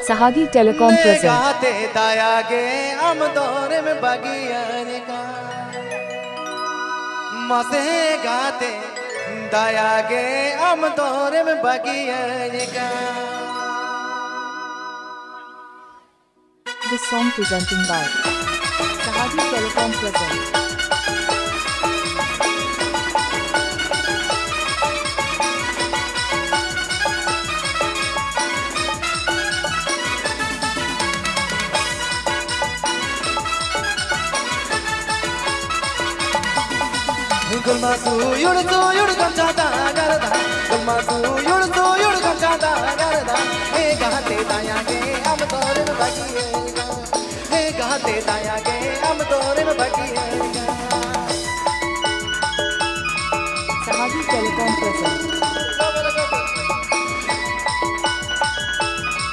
Sahagi Telecom present. This song presenting by Sahagi Telecom present. Gulmasu yurdu kamchata garda Gulmasu yurdu kamchata garda He gahte taya ke am tore mein bagi hai He gahte taya ke am tore mein bagi hai Sahagi Telecom present.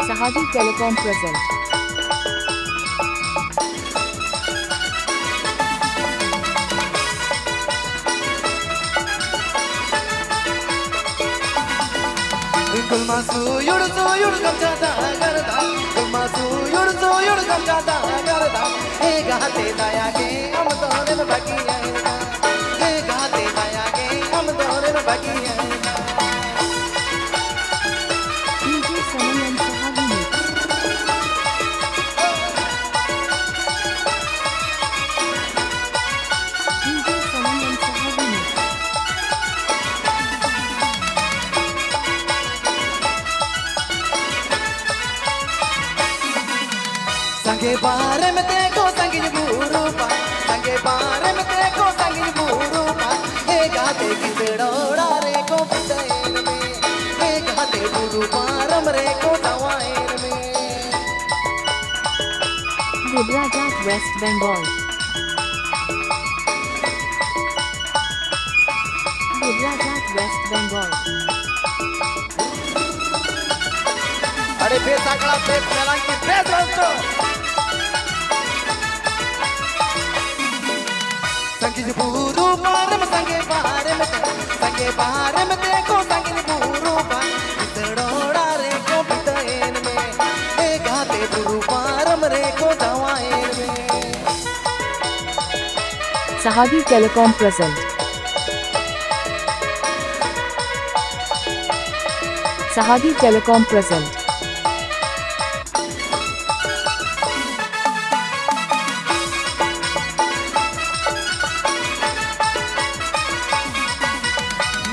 Sahagi Telecom present. Gulmasu yurdu kamchata garda Gulmasu yurdu kamchata garda He gahte taya ke am tore mein bagi hai He gahte taya ke am tore mein bagi hai DJ Saman and Sahagi mix. DJ Saman and Sahagi mix. Sange baare mein dekho sangi burupa Sange baare mein dekho sangi burupa He gaate kidoda re ko pitaen mein He gaate burupa ram re ko tawaen mein Gujarat West Bengal. Gujarat West Bengal. Ade pesa kala pes melang ki pes rancho Sangi burupa ram sange baare mein dekho sangi burupa kidoda re ko pitaen mein He gaate burupa ram re ko tawaen mein Sahagi Telecom present. Sahagi Telecom present.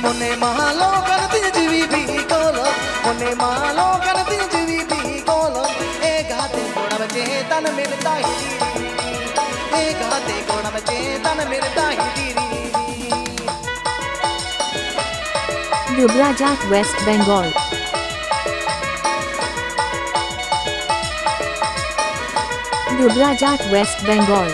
Mone mahalo karti jivi bhi kolo Mone mahalo karti jivi bhi kolo E gaate koda bache tan milta hi E gaate koda bache tan milta hi Gujarat West Bengal. Gujarat West Bengal.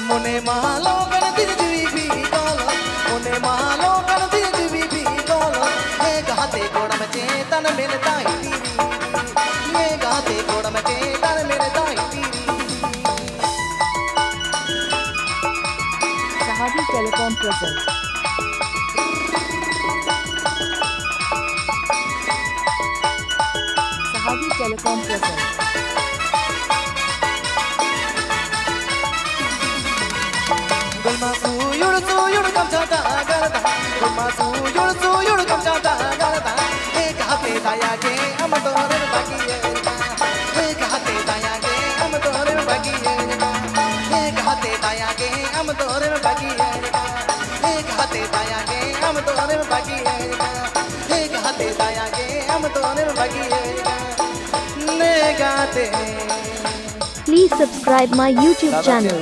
Mone mahalo karti jivi bhi kolo Mone mahalo karti jivi bhi kolo E gaate koda bache tan milta hi E gaate koda bache tan milta hi Sahagi Telecom present. Sahagi Telecom present. Gulmasu yurdu kamchata garda Gulmasu yurdu kamchata garda He gahte taya ke am tore mein bagi hai He gahte taya ke am tore mein bagi hai He gahte taya ke am tore mein bagi hai He gahte taya ke am tore mein bagi hai He gahte taya ke am tore mein bagi hai Ne gaate Please subscribe my YouTube channel.